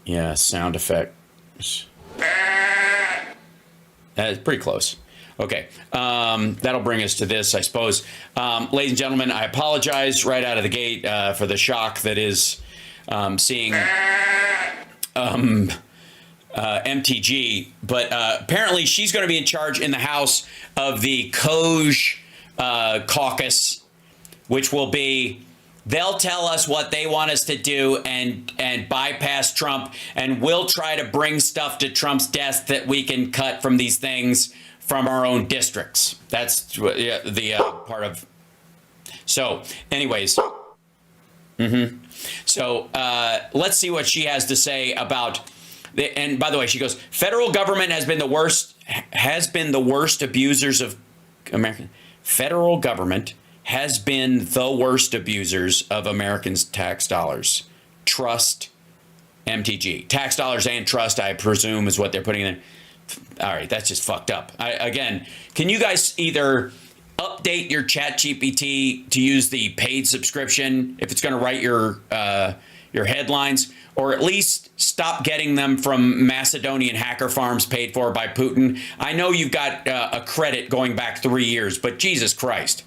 Yeah, sound effects. That's pretty close. Okay, that'll bring us to this, I suppose. Ladies and gentlemen, I apologize right out of the gate for the shock that is seeing MTG, but apparently she's going to be in charge in the House of the DOGE caucus, which will be, they'll tell us what they want us to do and bypass Trump, and we'll try to bring stuff to Trump's desk that we can cut from these things from our own districts. That's the part of. So anyways, so let's see what she has to say about. And by the way, she goes, federal government has been the worst abusers of American. Federal government has been the worst abusers of Americans' tax dollars. Trust MTG. Tax dollars and trust, I presume, is what they're putting in. All right, that's just fucked up. Again, can you guys either update your ChatGPT to use the paid subscription if it's going to write your headlines, or at least stop getting them from Macedonian hacker farms paid for by Putin? I know you've got a credit going back 3 years, but Jesus Christ.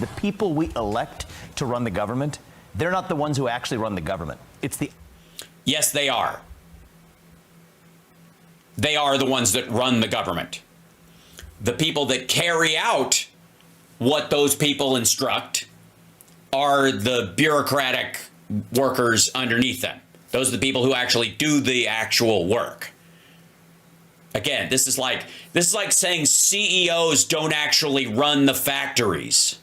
The people we elect to run the government, they're not the ones who actually run the government. It's the... Yes, they are. They are the ones that run the government. The people that carry out what those people instruct are the bureaucratic workers underneath them. Those are the people who actually do the actual work. Again, this is like saying CEOs don't actually run the factories.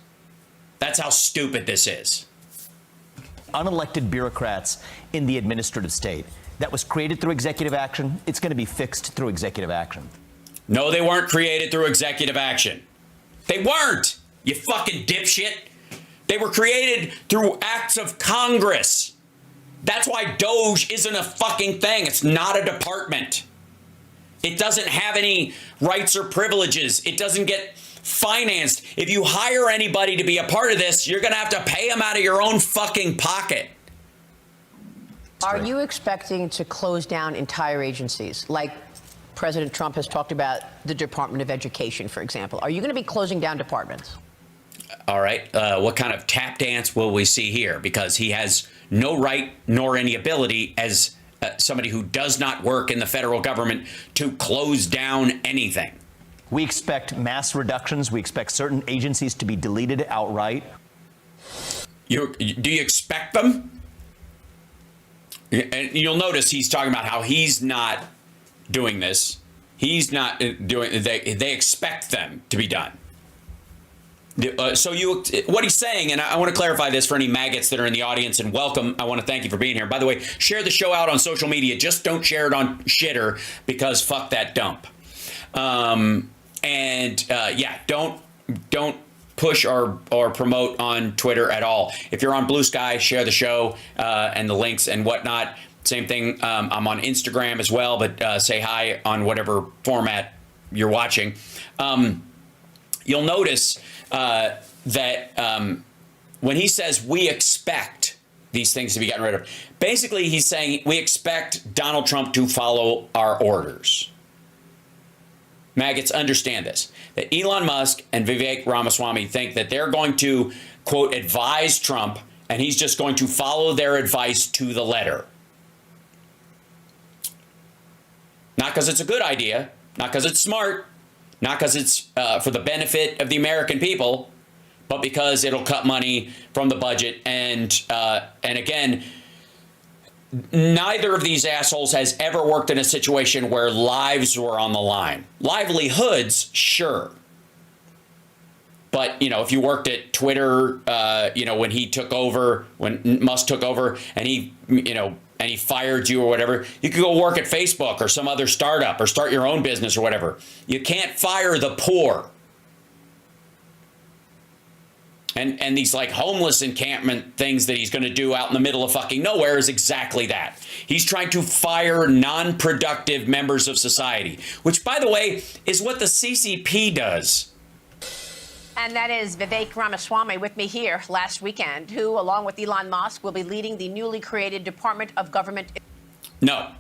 That's how stupid this is. Unelected bureaucrats in the administrative state. That was created through executive action. It's going to be fixed through executive action. No, they weren't created through executive action. They weren't, you fucking dipshit. They were created through acts of Congress. That's why DOGE isn't a fucking thing. It's not a department. It doesn't have any rights or privileges. It doesn't get financed. If you hire anybody to be a part of this, you're going to have to pay them out of your own fucking pocket. Are you expecting to close down entire agencies, like President Trump has talked about the Department of Education, for example? Are you going to be closing down departments? All right. What kind of tap dance will we see here? Because he has no right nor any ability as somebody who does not work in the federal government to close down anything. We expect mass reductions. We expect certain agencies to be deleted outright. Do you expect them? And you'll notice he's talking about how he's not doing this. He's not doing. They expect them to be done. So what he's saying, and I want to clarify this for any maggots that are in the audience, and welcome. I want to thank you for being here. By the way, share the show out on social media. Just don't share it on Shitter, because fuck that dump. Yeah, don't push or promote on Twitter at all. If you're on Blue Sky, share the show and the links and whatnot. Same thing. I'm on Instagram as well, but say hi on whatever format you're watching. You'll notice that when he says we expect these things to be gotten rid of, basically he's saying we expect Donald Trump to follow our orders. Maggots, understand this, that Elon Musk and Vivek Ramaswamy think that they're going to, quote, advise Trump, and he's just going to follow their advice to the letter. Not because it's a good idea, not because it's smart, not because it's for the benefit of the American people, but because it'll cut money from the budget. And again, neither of these assholes has ever worked in a situation where lives were on the line. Livelihoods, sure. But, if you worked at Twitter, when he took over, when Musk took over and he fired you or whatever, you could go work at Facebook or some other startup or start your own business or whatever. You can't fire the poor. And these like homeless encampment things that he's going to do out in the middle of fucking nowhere is exactly that. He's trying to fire non-productive members of society, which, by the way, is what the CCP does. And that is Vivek Ramaswamy with me here last weekend, who, along with Elon Musk, will be leading the newly created Department of Government. No.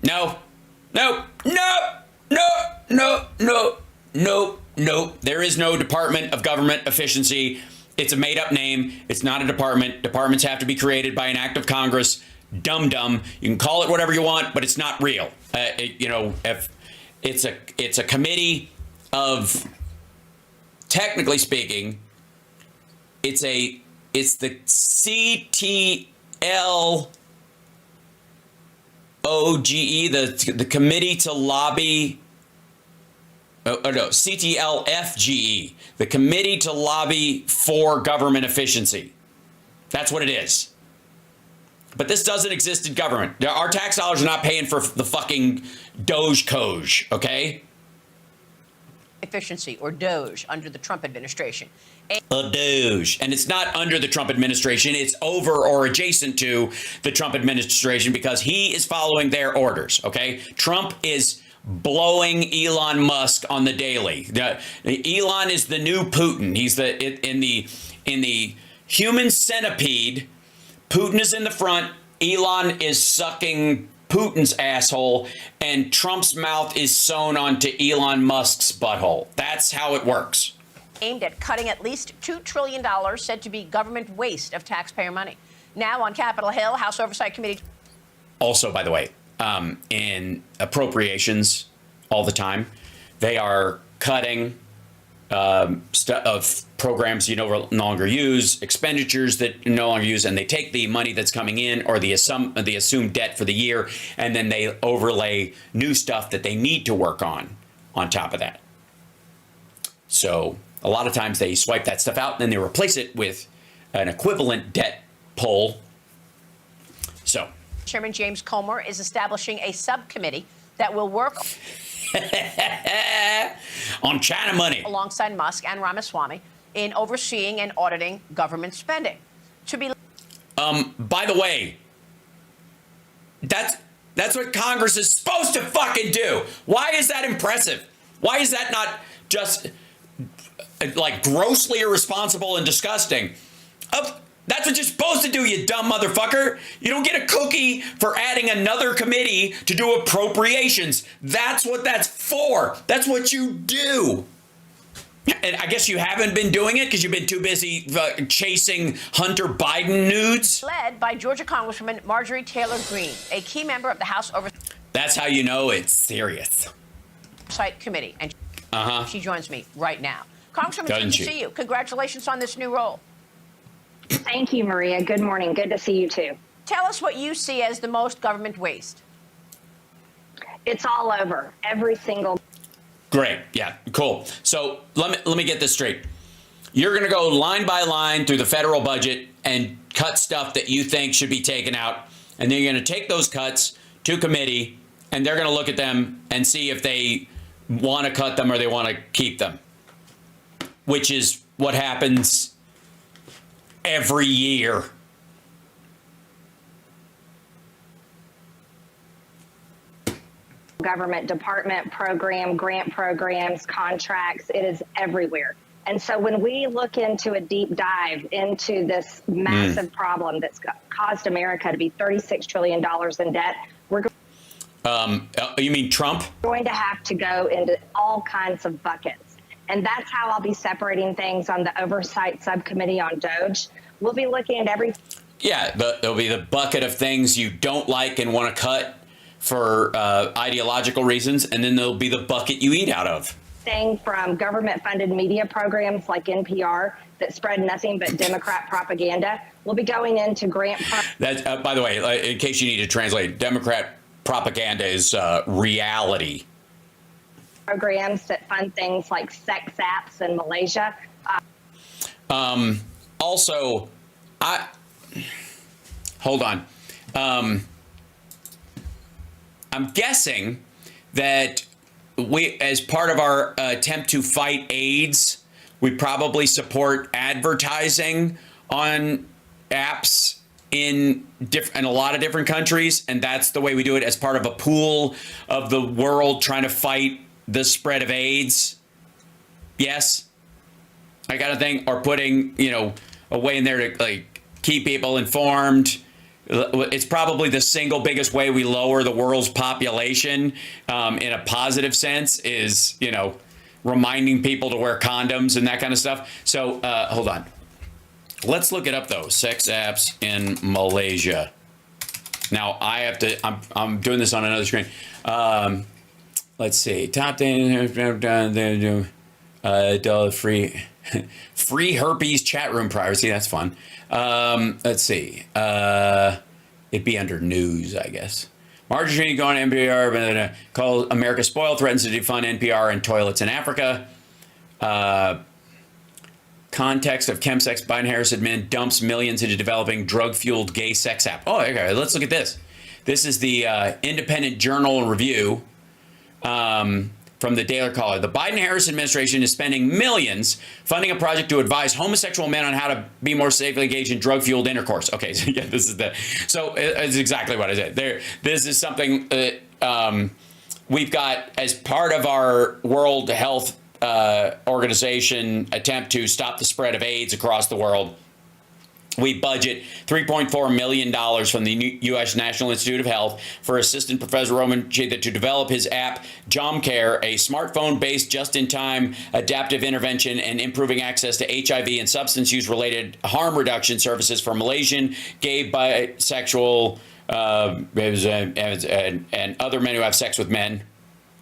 No. No. No. No. No. No. No. No. There is no Department of Government Efficiency. It's a made-up name. It's not a department. Departments have to be created by an act of Congress. Dum-dum. You can call it whatever you want, but it's not real. If it's a committee of, technically speaking, it's the CTLOGE, the Committee to Lobby. CTLFGE, the Committee to Lobby for Government Efficiency. That's what it is. But this doesn't exist in government. Our tax dollars are not paying for the fucking DOGE, okay? Efficiency, or DOGE, under the Trump administration. A DOGE. And it's not under the Trump administration. It's over or adjacent to the Trump administration because he is following their orders, okay? Trump is blowing Elon Musk on the daily. Elon is the new Putin. He's in the human centipede. Putin is in the front. Elon is sucking Putin's asshole, and Trump's mouth is sewn onto Elon Musk's butthole. That's how it works. Aimed at cutting at least $2 trillion said to be government waste of taxpayer money. Now on Capitol Hill, House Oversight Committee. Also, by the way, in appropriations all the time, they are cutting of programs you no longer use, expenditures that you no longer use, and they take the money that's coming in or the assumed debt for the year, and then they overlay new stuff that they need to work on top of that. So a lot of times they swipe that stuff out and then they replace it with an equivalent debt pull. So Chairman James Comer is establishing a subcommittee that will work on China money alongside Musk and Ramaswamy in overseeing and auditing government spending. To be by the way, that's what Congress is supposed to fucking do. Why is that impressive? Why is that not just like grossly irresponsible and disgusting? That's what you're supposed to do, you dumb motherfucker. You don't get a cookie for adding another committee to do appropriations. That's what that's for. That's what you do. And I guess you haven't been doing it because you've been too busy chasing Hunter Biden nudes. Led by Georgia Congresswoman Marjorie Taylor Greene, a key member of the House That's how you know it's serious. Oversight Committee. And she joins me right now. Congresswoman, good to see you. Congratulations on this new role. Thank you, Maria. Good morning. Good to see you, too. Tell us what you see as the most government waste. It's all over. Every single. Great. Yeah, cool. So let me get this straight. You're going to go line by line through the federal budget and cut stuff that you think should be taken out. And then you're going to take those cuts to committee, and they're going to look at them and see if they want to cut them or they want to keep them, which is what happens every year. Government department program, grant programs, contracts, it is everywhere. And so when we look into a deep dive into this massive problem that's caused America to be $36 trillion in debt, we're you mean Trump? going to have to go into all kinds of buckets. And that's how I'll be separating things on the Oversight Subcommittee on DOGE. We'll be looking at every. Yeah, there'll be the bucket of things you don't like and want to cut for ideological reasons, and then there'll be the bucket you eat out of. Thing from government-funded media programs like NPR that spread nothing but Democrat propaganda. We'll be going into grant. That, by the way, in case you need to translate, Democrat propaganda is reality. Programs that fund things like sex apps in Malaysia. Also, hold on. I'm guessing that we, as part of our attempt to fight AIDS, we probably support advertising on apps in a lot of different countries, and that's the way we do it as part of a pool of the world trying to fight the spread of AIDS. Yes, I got a thing, or putting a way in there to like keep people informed, It's probably the single biggest way we lower the world's population in a positive sense is, reminding people to wear condoms and that kind of stuff. So hold on. Let's look it up, though. Sex apps in Malaysia. Now, I'm doing this on another screen. Let's see. Top 10 free herpes chat room privacy. That's fun. Let's see. It'd be under news, I guess. Marjorie going to NPR, call America spoiled, threatens to defund NPR and toilets in Africa. Context of chemsex, Biden-Harris admin dumps millions into developing drug-fueled gay sex app. Oh, okay. Let's look at this. This is the Independent Journal Review from the Daily Caller. The Biden-Harris administration is spending millions funding a project to advise homosexual men on how to be more safely engaged in drug-fueled intercourse. Okay, so yeah, this is so it's exactly what I said. This is something that we've got as part of our World Health Organization attempt to stop the spread of AIDS across the world. We budget $3.4 million from the U.S. National Institute of Health for Assistant Professor Roman Chitha to develop his app, JomCare, a smartphone-based just-in-time adaptive intervention and improving access to HIV and substance use-related harm reduction services for Malaysian, gay, bisexual, and other men who have sex with men.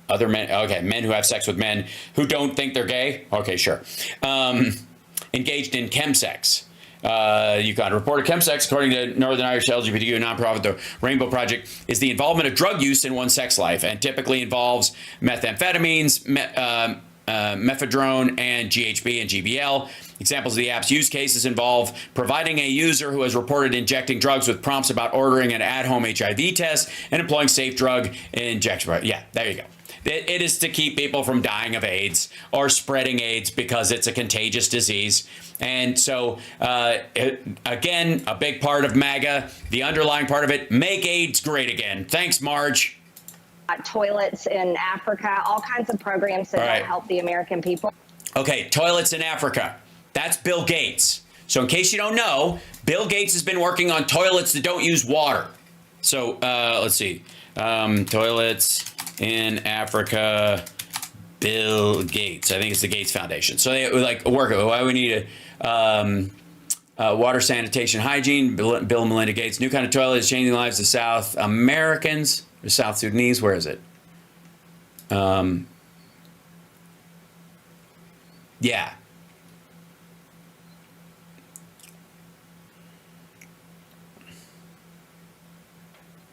Other men, okay, men who have sex with men who don't think they're gay. Okay, sure. Engaged in chemsex. You got reported chemsex, according to Northern Irish LGBTQ nonprofit, the Rainbow Project, is the involvement of drug use in one's sex life and typically involves methamphetamines, mephedrone, and GHB and GBL. Examples of the app's use cases involve providing a user who has reported injecting drugs with prompts about ordering an at-home HIV test and employing safe drug injection. Yeah, there you go. It is to keep people from dying of AIDS or spreading AIDS because it's a contagious disease. And so, again, a big part of MAGA, the underlying part of it, make AIDS great again. Thanks, Marge. Toilets in Africa, all kinds of programs that will help the American people. Okay, toilets in Africa. That's Bill Gates. So in case you don't know, Bill Gates has been working on toilets that don't use water. So let's see. Toilets in Africa, Bill Gates. I think it's the Gates Foundation. So they like work. Why we need water, sanitation, hygiene. Bill and Melinda Gates. New kind of toilet is changing lives of South Americans or South Sudanese. Where is it? Yeah.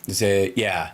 Say yeah.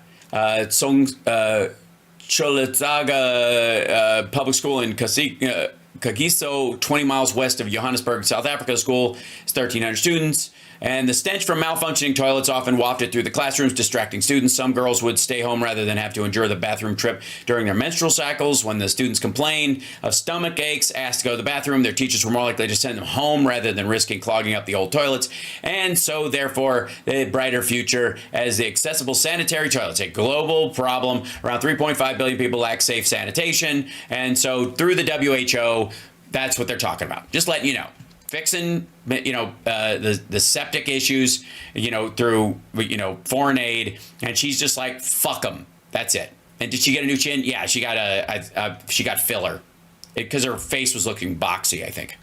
Choletaga Public School in Kagiso, 20 miles west of Johannesburg, South Africa. School is 1,300 students. And the stench from malfunctioning toilets often wafted through the classrooms, distracting students. Some girls would stay home rather than have to endure the bathroom trip during their menstrual cycles. When the students complained of stomach aches, asked to go to the bathroom, their teachers were more likely to send them home rather than risking clogging up the old toilets. And so, therefore, a brighter future as the accessible sanitary toilets, a global problem. Around 3.5 billion people lack safe sanitation. And so, through the WHO, that's what they're talking about. Just letting you know. Fixing, the septic issues, through, foreign aid. And she's just like, fuck them. That's it. And did she get a new chin? Yeah, she got filler because her face was looking boxy, I think.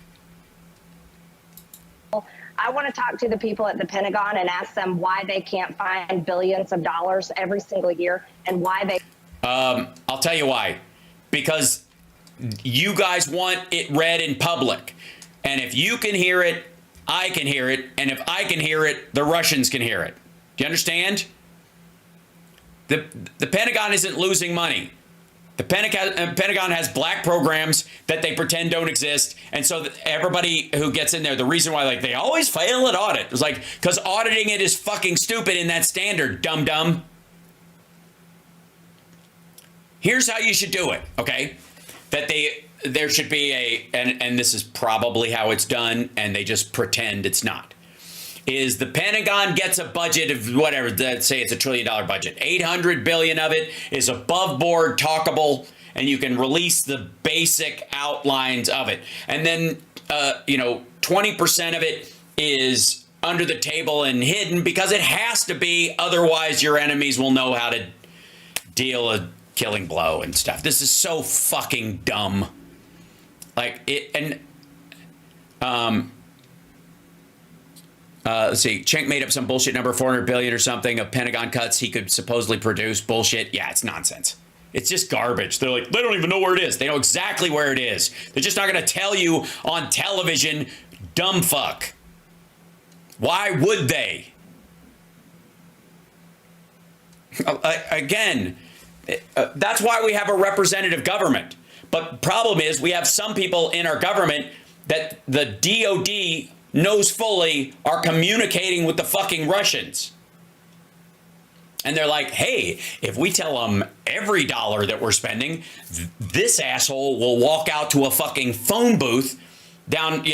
I want to talk to the people at the Pentagon and ask them why they can't find billions of dollars every single year and why they. I'll tell you why. Because you guys want it read in public. And if you can hear it, I can hear it. And if I can hear it, the Russians can hear it. Do you understand? The Pentagon isn't losing money. The Pentagon has black programs that they pretend don't exist. And so everybody who gets in there, the reason why they always fail at audit is because auditing it is fucking stupid in that standard, dum-dum. Here's how you should do it, okay? There should be and this is probably how it's done, and they just pretend it's not, is the Pentagon gets a budget of whatever, let's say it's $1 trillion budget. 800 billion of it is above board talkable, and you can release the basic outlines of it. And then, 20% of it is under the table and hidden because it has to be. Otherwise, your enemies will know how to deal a killing blow and stuff. This is so fucking dumb. Like it, and let's see. Cenk made up some bullshit number, 400 billion or something of Pentagon cuts he could supposedly produce. Bullshit. Yeah, it's nonsense. It's just garbage. They're like, they don't even know where it is. They know exactly where it is. They're just not going to tell you on television. Dumb fuck. Why would they? Again, that's why we have a representative government. But the problem is we have some people in our government that the DOD knows fully are communicating with the fucking Russians. And they're like, hey, if we tell them every dollar that we're spending, this asshole will walk out to a fucking phone booth down,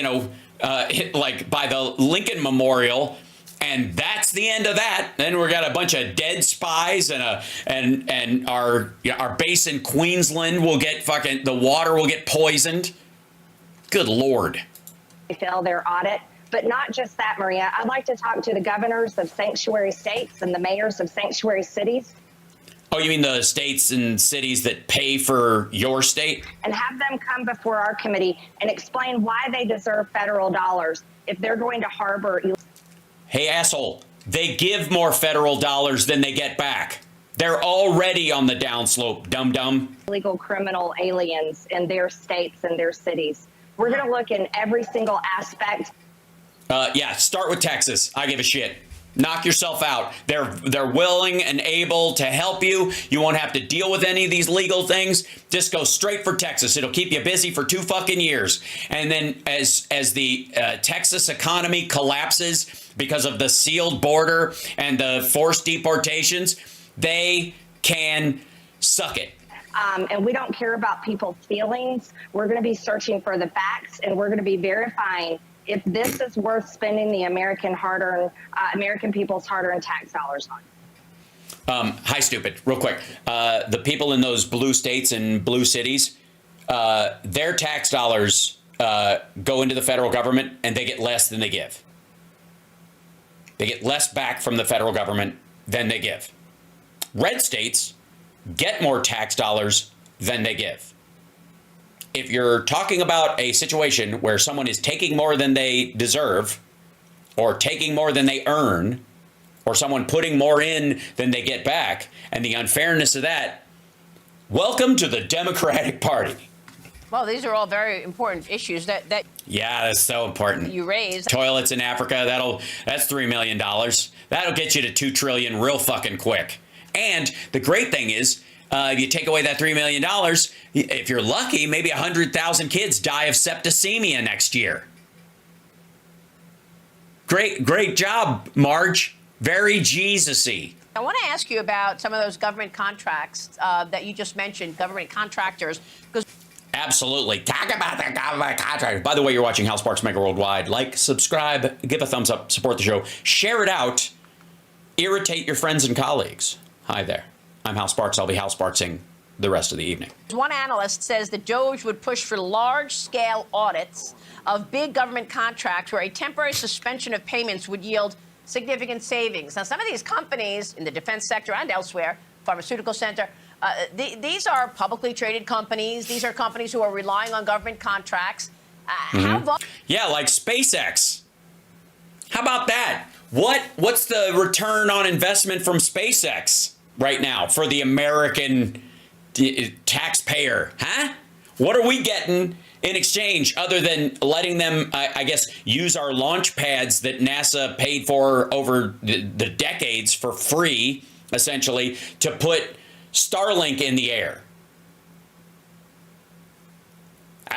like by the Lincoln Memorial. And that's the end of that. Then we got a bunch of dead spies and our base in Queensland will get the water will get poisoned. Good Lord. They fail their audit. But not just that, Maria. I'd like to talk to the governors of sanctuary states and the mayors of sanctuary cities. Oh, you mean the states and cities that pay for your state? And have them come before our committee and explain why they deserve federal dollars if they're going to harbor. Hey, asshole, they give more federal dollars than they get back. They're already on the downslope, dum-dum. Illegal criminal aliens in their states and their cities. We're going to look in every single aspect. Yeah, start with Texas. I give a shit. Knock yourself out. They're willing and able to help you. You won't have to deal with any of these legal things. Just go straight for Texas. It'll keep you busy for 2 fucking years. And then as the Texas economy collapses because of the sealed border and the forced deportations, they can suck it. And we don't care about people's feelings. We're going to be searching for the facts, and we're going to be verifying if this is worth spending the American people's hard-earned tax dollars on. Hi, stupid. Real quick. The people in those blue states and blue cities, their tax dollars go into the federal government, and they get less than they give. They get less back from the federal government than they give. Red states get more tax dollars than they give. If you're talking about a situation where someone is taking more than they deserve, or taking more than they earn, or someone putting more in than they get back, and the unfairness of that, welcome to the Democratic Party. Well, these are all very important issues that yeah, that's so important. You raised. Toilets in Africa, that's $3 million. That'll get you to $2 trillion real fucking quick. And the great thing is, if you take away that $3 million, if you're lucky, maybe 100,000 kids die of septicemia next year. Great job, Marge. Very Jesus-y. I want to ask you about some of those government contracts that you just mentioned, government contractors. Absolutely. Talk about the government contractors. By the way, you're watching Hal Sparks Mega Worldwide. Like, subscribe, give a thumbs up, support the show, share it out, irritate your friends and colleagues. Hi there. I'm Hal Sparks. I'll be Hal Sparksing the rest of the evening. One analyst says the DOGE would push for large-scale audits of big government contracts where a temporary suspension of payments would yield significant savings. Now, some of these companies in the defense sector and elsewhere, pharmaceutical sector, these are publicly traded companies. These are companies who are relying on government contracts. Yeah, like SpaceX. How about that? What's the return on investment from SpaceX right now for the American taxpayer? Huh? What are we getting in exchange other than letting them, I guess, use our launch pads that NASA paid for over the decades for free, essentially, to put Starlink in the air?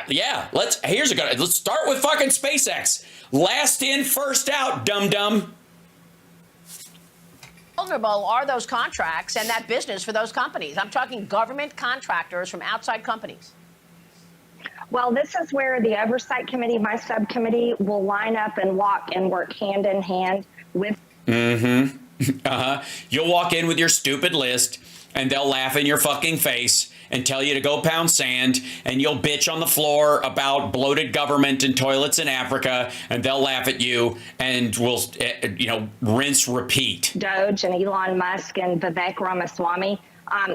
Yeah, let's start with fucking SpaceX. Last in, first out, dum-dum. Vulnerable are those contracts and that business for those companies? I'm talking government contractors from outside companies. Well, this is where the Oversight Committee, my subcommittee, will line up and walk and work hand in hand with. You'll walk in with your stupid list, and they'll laugh in your fucking face and tell you to go pound sand, and you'll bitch on the floor about bloated government and toilets in Africa, and they'll laugh at you, and we'll, rinse, repeat. DOGE and Elon Musk and Vivek Ramaswamy.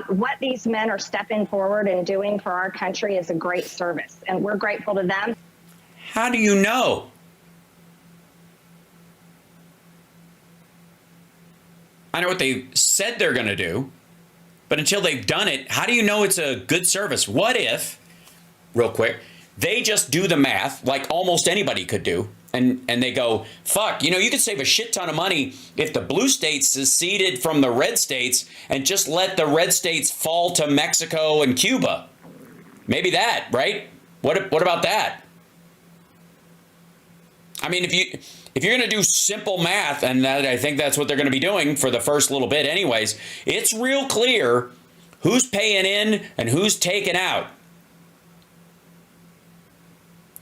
What these men are stepping forward and doing for our country is a great service, and we're grateful to them. How do you know? I know what they said they're going to do, but until they've done it, how do you know it's a good service? What if, real quick, they just do the math like almost anybody could do, and they go, fuck, you could save a shit ton of money if the blue states seceded from the red states and just let the red states fall to Mexico and Cuba. Maybe that, right? What about that? I mean, if you're going to do simple math, and I think that's what they're going to be doing for the first little bit anyways, it's real clear who's paying in and who's taking out.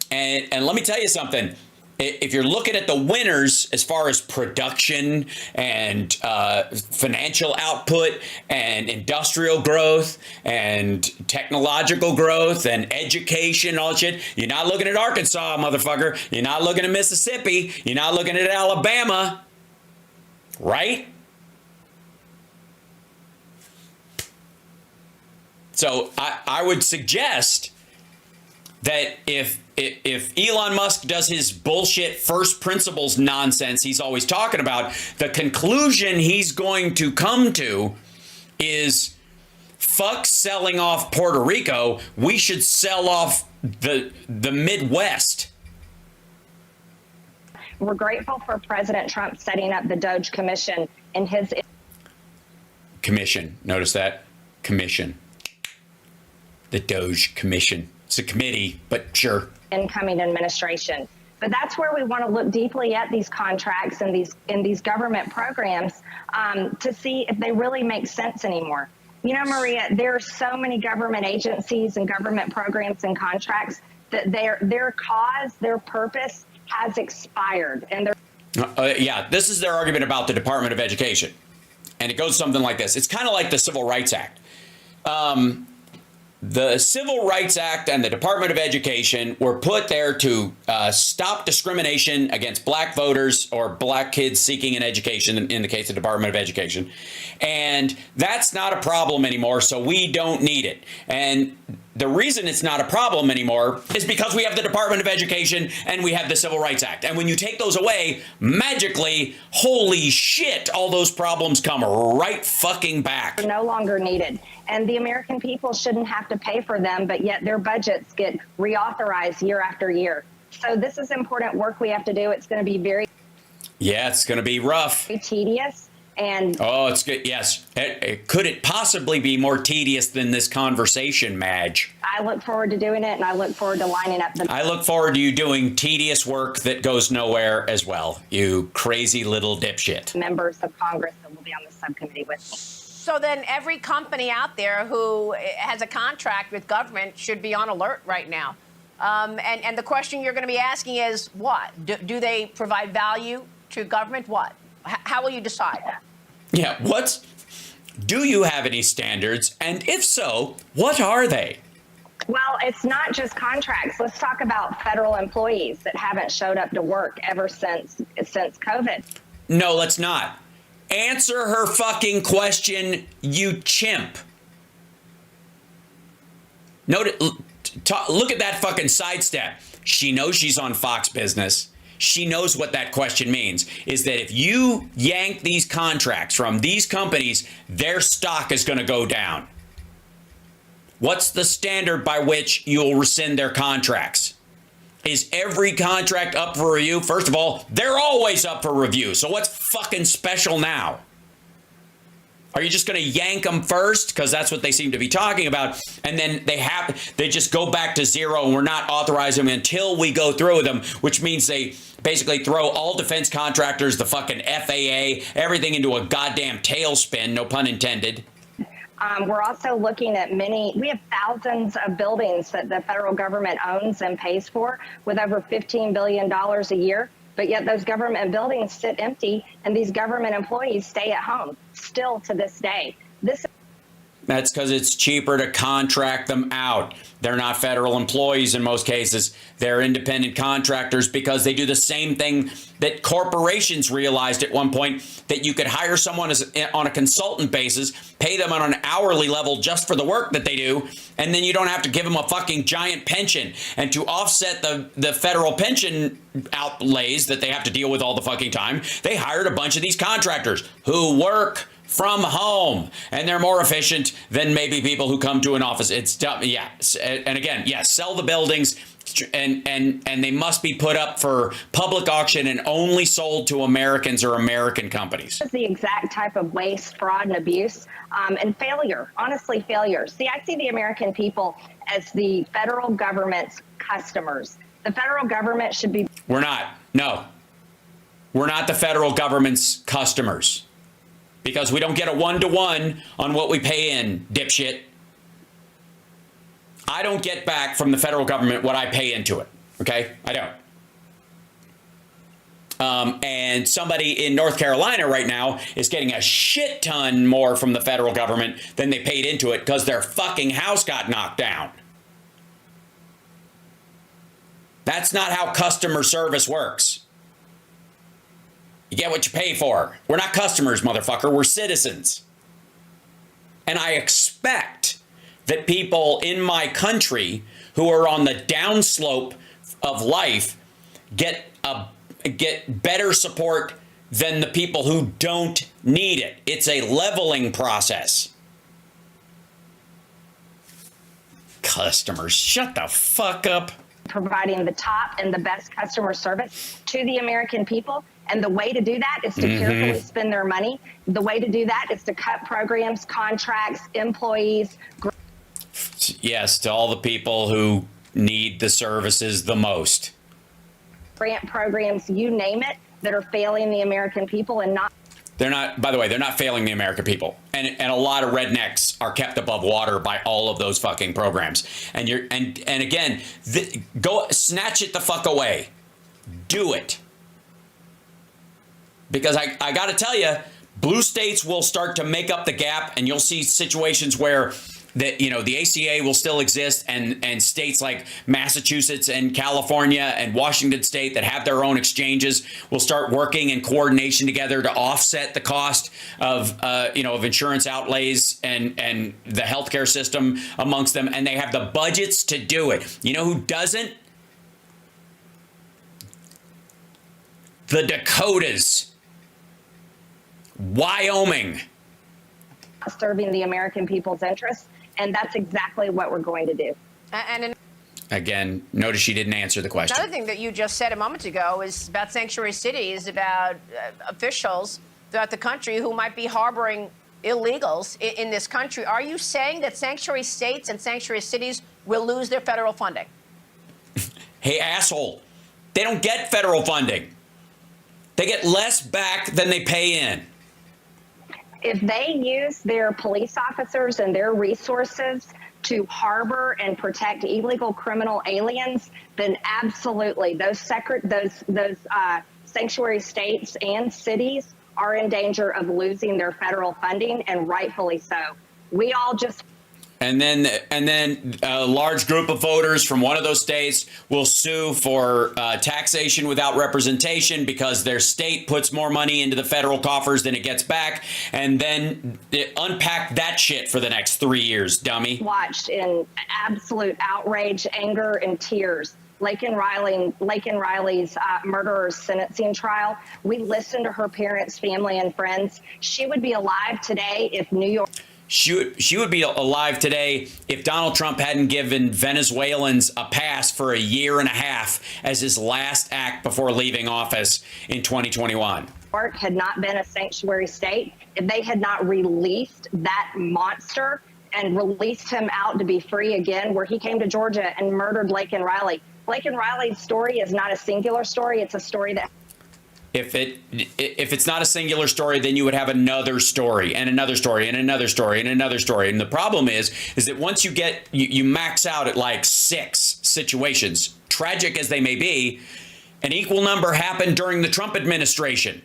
And let me tell you something. If you're looking at the winners as far as production and financial output and industrial growth and technological growth and education, all that shit, you're not looking at Arkansas, motherfucker. You're not looking at Mississippi. You're not looking at Alabama, right? So I would suggest that if Elon Musk does his bullshit first principles nonsense he's always talking about, the conclusion he's going to come to is, fuck selling off Puerto Rico, we should sell off the Midwest. We're grateful for President Trump setting up the DOGE Commission and his... Commission. Notice that? Commission. The DOGE Commission. It's a committee, but sure. Incoming administration. But that's where we want to look deeply at these contracts and these government programs to see if they really make sense anymore. Maria, there are so many government agencies and government programs and contracts that their cause, their purpose has expired. And yeah, this is their argument about the Department of Education. And it goes something like this. It's kind of like the Civil Rights Act. The Civil Rights Act and the Department of Education were put there to stop discrimination against black voters or black kids seeking an education, in the case of the Department of Education. And that's not a problem anymore, so we don't need it. And the reason it's not a problem anymore is because we have the Department of Education and we have the Civil Rights Act. And when you take those away, magically, holy shit, all those problems come right fucking back. They're no longer needed. And the American people shouldn't have to pay for them, but yet their budgets get reauthorized year after year. So this is important work we have to do. It's going to be it's going to be rough. very tedious. And it's good. Yes. Could it possibly be more tedious than this conversation, Madge? I look forward to doing it, and I look forward to lining up I look forward to you doing tedious work that goes nowhere as well, you crazy little dipshit. members of Congress that will be on the subcommittee with me. So then every company out there who has a contract with government should be on alert right now. And the question you're going to be asking is what? Do they provide value to government? What? How will you decide? Yeah, do you have any standards? And if so, what are they? Well, it's not just contracts. Let's talk about federal employees that haven't showed up to work ever since COVID. No, let's not. Answer her fucking question, you chimp. Look at that fucking sidestep. She knows she's on Fox Business. She knows what that question means, is that if you yank these contracts from these companies, their stock is going to go down. What's the standard by which you'll rescind their contracts? Is every contract up for review? First of all, they're always up for review. So what's fucking special now? Are you just going to yank them first? Because that's what they seem to be talking about. And then they just go back to zero and we're not authorizing them until we go through with them, which means they basically throw all defense contractors, the fucking FAA, everything into a goddamn tailspin, no pun intended. We're also looking at we have thousands of buildings that the federal government owns and pays for with over $15 billion a year. But yet those government buildings sit empty and these government employees stay at home still to this day. That's because it's cheaper to contract them out. They're not federal employees in most cases. They're independent contractors because they do the same thing that corporations realized at one point, that you could hire someone on a consultant basis, pay them on an hourly level just for the work that they do, and then you don't have to give them a fucking giant pension. And to offset the federal pension outlays that they have to deal with all the fucking time, they hired a bunch of these contractors who work from home, and they're more efficient than maybe people who come to an office. It's dumb. Yeah. And again, yes, sell the buildings, and they must be put up for public auction and only sold to Americans or American companies. It's the exact type of waste, fraud, and abuse, and failure. Honestly, failure. See, I see the American people as the federal government's customers. The federal government should be. We're not. No. We're not the federal government's customers. Because we don't get a one-to-one on what we pay in, dipshit. I don't get back from the federal government what I pay into it. Okay? I don't. And somebody in North Carolina right now is getting a shit ton more from the federal government than they paid into it because their fucking house got knocked down. That's not how customer service works. You get what you pay for. We're not customers, motherfucker. We're citizens. And I expect that people in my country who are on the downslope of life get better support than the people who don't need it. It's a leveling process. Customers, shut the fuck up. Providing the top and the best customer service to the American people. And the way to do that is to carefully spend their money. The way to do that is to cut programs, contracts, employees. Yes, to all the people who need the services the most. Grant programs, you name it, that are failing the American people and not. They're not, by the way, they're not failing the American people. And a lot of rednecks are kept above water by all of those fucking programs. And again, go snatch it the fuck away. Do it. Because I got to tell you, blue states will start to make up the gap, and you'll see situations where the ACA will still exist, and states like Massachusetts and California and Washington State that have their own exchanges will start working in coordination together to offset the cost of insurance outlays and the healthcare system amongst them, and they have the budgets to do it. You know who doesn't? The Dakotas. Wyoming. Serving the American people's interests, and that's exactly what we're going to do. Again, notice she didn't answer the question. Another thing that you just said a moment ago is about sanctuary cities, about officials throughout the country who might be harboring illegals in this country. Are you saying that sanctuary states and sanctuary cities will lose their federal funding? Hey, asshole, they don't get federal funding. They get less back than they pay in. If they use their police officers and their resources to harbor and protect illegal criminal aliens, then absolutely those sanctuary states and cities are in danger of losing their federal funding, and rightfully so. We all just. And then a large group of voters from one of those states will sue for taxation without representation because their state puts more money into the federal coffers than it gets back. And then unpack that shit for the next 3 years, dummy. Watched in absolute outrage, anger, and tears. Laken Riley's murderer's sentencing trial. We listened to her parents, family, and friends. She would be alive today if New York. She would be alive today if Donald Trump hadn't given Venezuelans a pass for a year and a half as his last act before leaving office in 2021. York had not been a sanctuary state, if they had not released that monster and released him out to be free again, where he came to Georgia and murdered Laken Riley. Laken Riley's story is not a singular story. It's a story that. If it's not a singular story, then you would have another story and another story and another story and another story. And the problem is that once you max out at like 6 situations, tragic as they may be, an equal number happened during the Trump administration.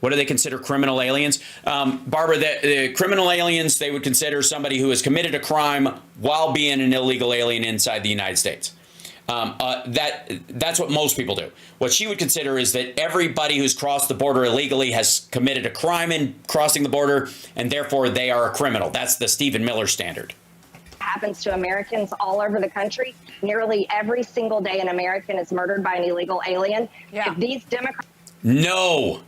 What do they consider criminal aliens? Barbara, the criminal aliens, they would consider somebody who has committed a crime while being an illegal alien inside the United States. That's what most people do. What she would consider is that everybody who's crossed the border illegally has committed a crime in crossing the border, and therefore they are a criminal. That's the Stephen Miller standard. Happens to Americans all over the country. Nearly every single day an American is murdered by an illegal alien. Yeah. If these Democrats... No.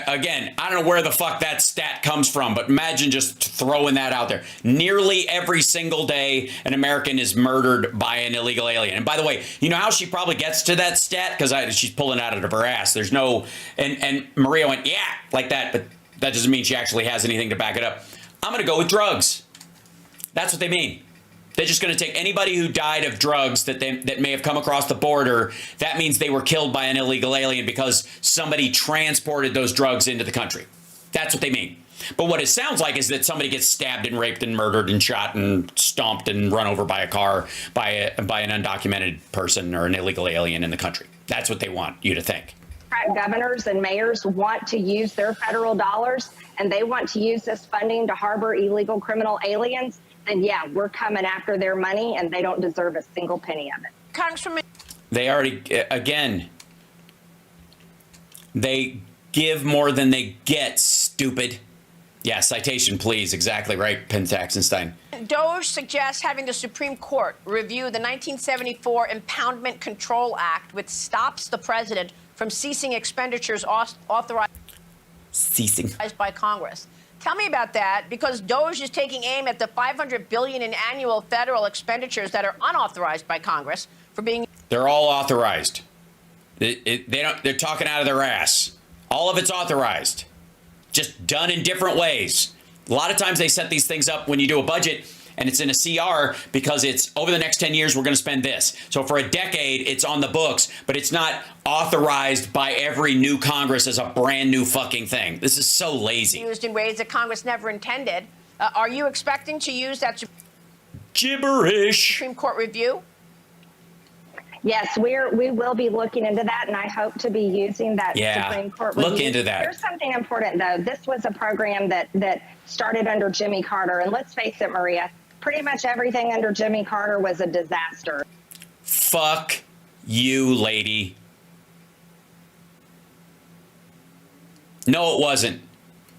Again, I don't know where the fuck that stat comes from, but imagine just throwing that out there. Nearly every single day, an American is murdered by an illegal alien. And by the way, you know how she probably gets to that stat? Because she's pulling it out of her ass. There's no... And Maria went, yeah, like that, but that doesn't mean she actually has anything to back it up. I'm going to go with drugs. That's what they mean. They're just going to take anybody who died of drugs that may have come across the border. That means they were killed by an illegal alien because somebody transported those drugs into the country. That's what they mean. But what it sounds like is that somebody gets stabbed and raped and murdered and shot and stomped and run over by a car by an undocumented person or an illegal alien in the country. That's what they want you to think. Governors and mayors want to use their federal dollars, and they want to use this funding to harbor illegal criminal aliens. Then yeah, we're coming after their money, and they don't deserve a single penny of it. Congresswoman. They already, again, they give more than they get, stupid. Yeah, citation, please. Exactly right, Pentaxenstein. DOGE suggests having the Supreme Court review the 1974 Impoundment Control Act, which stops the president from ceasing expenditures authorized by Congress. Tell me about that, because DOGE is taking aim at the $500 billion in annual federal expenditures that are unauthorized by Congress for being... They're all authorized. They're talking out of their ass. All of it's authorized, just done in different ways. A lot of times they set these things up when you do a budget and it's in a CR because it's over the next 10 years, we're going to spend this. So for a decade, it's on the books, but it's not authorized by every new Congress as a brand new fucking thing. This is so lazy. Used in ways that Congress never intended. Are you expecting to use that gibberish Supreme Court review? Yes, we will be looking into that, and I hope to be using that Supreme Court review. Look into that. Here's something important, though. This was a program that started under Jimmy Carter, and let's face it, Maria, pretty much everything under Jimmy Carter was a disaster. Fuck you, lady. No, it wasn't.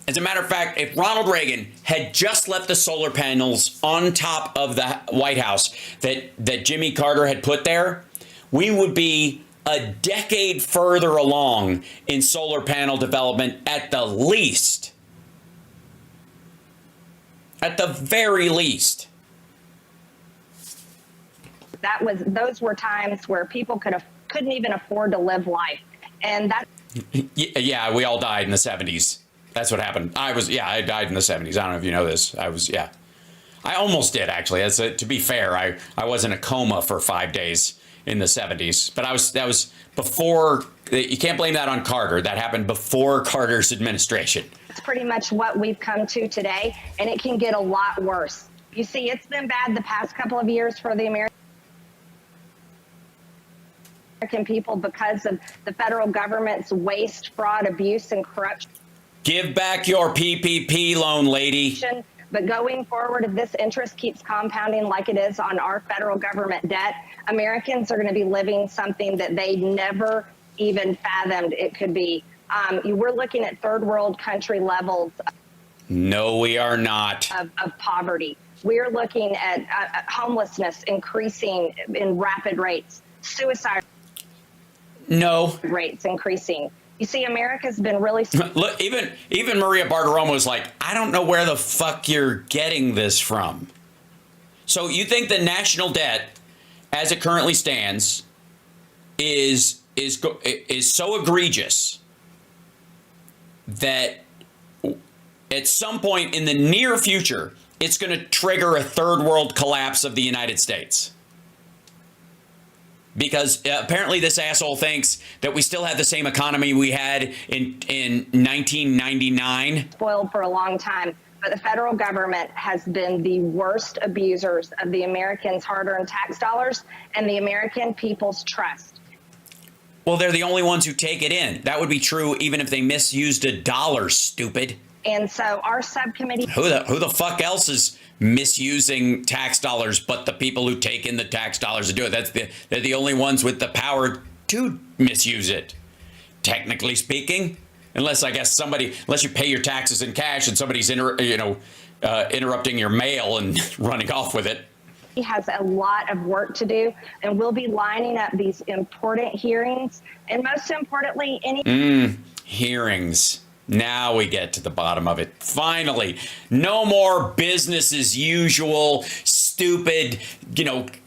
As a matter of fact, if Ronald Reagan had just left the solar panels on top of the White House that Jimmy Carter had put there, we would be a decade further along in solar panel development at the least. At the very least. Those were times where people couldn't even afford to live life. And that... Yeah, we all died in the 70s. That's what happened. I died in the 70s. I don't know if you know this. I almost did, actually. To be fair, I was in a coma for 5 days in the 70s. But that was before. You can't blame that on Carter. That happened before Carter's administration. It's pretty much what we've come to today, and it can get a lot worse. You see, it's been bad the past couple of years for the American people because of the federal government's waste, fraud, abuse, and corruption. Give back your PPP loan, lady. But going forward, if this interest keeps compounding like it is on our federal government debt, Americans are going to be living something that they never even fathomed it could be. We're looking at third world country levels. No, we are not. Of poverty. We're looking at homelessness increasing in rapid rates, suicide rates increasing. You see, America's been really... Look, even Maria Bartiromo was like, I don't know where the fuck you're getting this from. So you think the national debt, as it currently stands, is so egregious that at some point in the near future, it's going to trigger a third world collapse of the United States. Because apparently this asshole thinks that we still have the same economy we had in 1999. Spoiled for a long time, but the federal government has been the worst abusers of the Americans' hard-earned tax dollars and the American people's trust. Well, they're the only ones who take it in. That would be true even if they misused $1, stupid. And so our subcommittee. Who the fuck else is misusing tax dollars but the people who take in the tax dollars to do it? They're the only ones with the power to misuse it, technically speaking. Unless, I guess, unless you pay your taxes in cash and somebody's interrupting your mail and running off with it. He has a lot of work to do, and we'll be lining up these important hearings. And most importantly, Hearings. Now we get to the bottom of it. Finally, no more business as usual, stupid,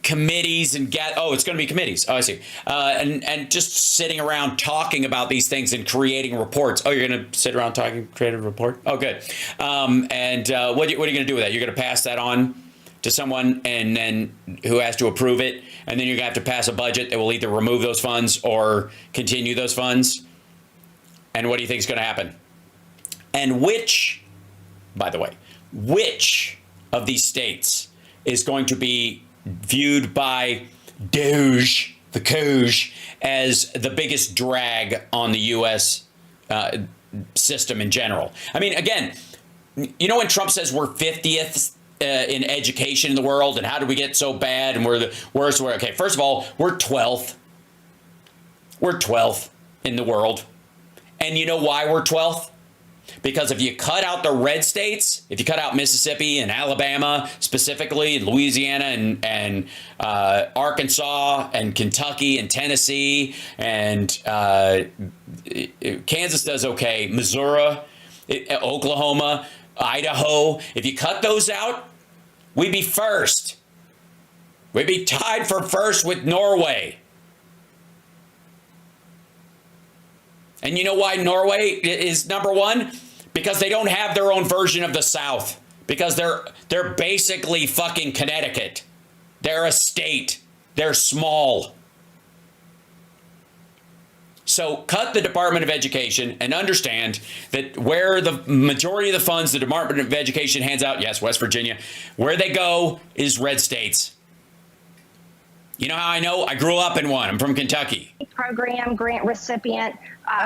committees and it's going to be committees. Oh, I see. And just sitting around talking about these things and creating reports. Oh, you're going to sit around talking, create a report? Oh, good. What are you going to do with that? You're going to pass that on to someone and then who has to approve it. And then you're going to have to pass a budget that will either remove those funds or continue those funds. And what do you think is going to happen? And by the way, which of these states is going to be viewed by DOGE, the DOGE, as the biggest drag on the U.S. System in general? I mean, again, when Trump says we're 50th in education in the world, and how did we get so bad, and we're the worst? Okay, first of all, we're 12th. We're 12th in the world. And you know why we're 12th? Because if you cut out the red states, if you cut out Mississippi and Alabama specifically, and Louisiana and Arkansas and Kentucky and Tennessee and Kansas does okay, Missouri, Oklahoma, Idaho, if you cut those out, we'd be first. We'd be tied for first with Norway. And you know why Norway is number one? Because they don't have their own version of the South. Because they're basically fucking Connecticut. They're a state. They're small. So cut the Department of Education and understand that where the majority of the funds the Department of Education hands out, yes, West Virginia, where they go is red states. You know how I know? I grew up in one. I'm from Kentucky. Program, grant recipient,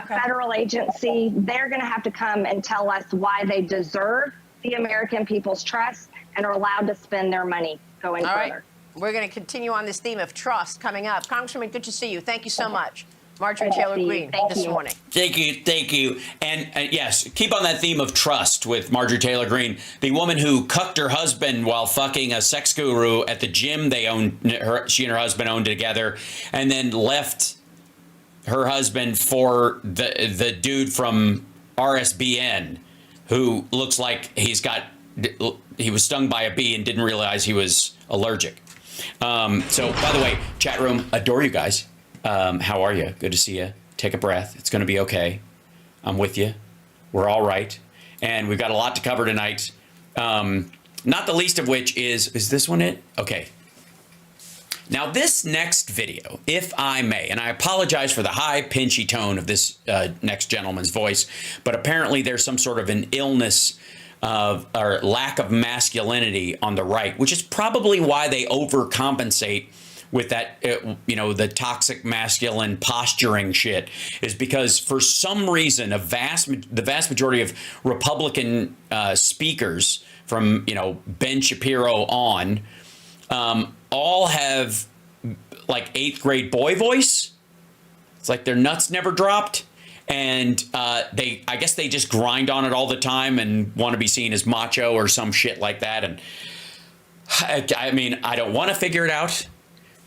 federal agency, they're going to have to come and tell us why they deserve the American people's trust and are allowed to spend their money going further. Right. We're going to continue on this theme of trust coming up. Congresswoman, good to see you. Thank you so much. Marjorie Taylor Greene this morning. Thank you. And yes, keep on that theme of trust with Marjorie Taylor Greene, the woman who cucked her husband while fucking a sex guru at the gym she and her husband owned together, and then left her husband for the dude from RSBN who looks like he was stung by a bee and didn't realize he was allergic. So, by the way, chat room, adore you guys. How are you? Good to see you. Take a breath. It's going to be okay. I'm with you. We're all right. And we've got a lot to cover tonight. Not the least of which is this one it? Okay. Now, this next video, if I may, and I apologize for the high, pinchy tone of this next gentleman's voice, but apparently there's some sort of an illness or lack of masculinity on the right, which is probably why they overcompensate with that, the toxic masculine posturing shit, is because for some reason the vast majority of Republican speakers from Ben Shapiro on all have like 8th grade boy voice. It's like their nuts never dropped, and I guess they just grind on it all the time and want to be seen as macho or some shit like that. And I mean, I don't want to figure it out.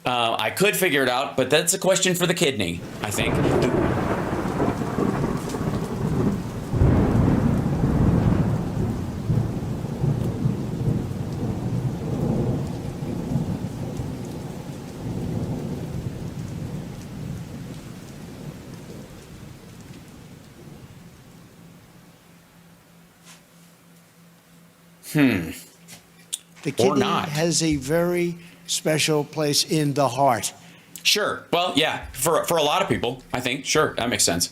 I could figure it out, but that's a question for the kidney, I think. The kidney has a very special place in the heart. Sure. Well, yeah, for a lot of people, I think. Sure, that makes sense.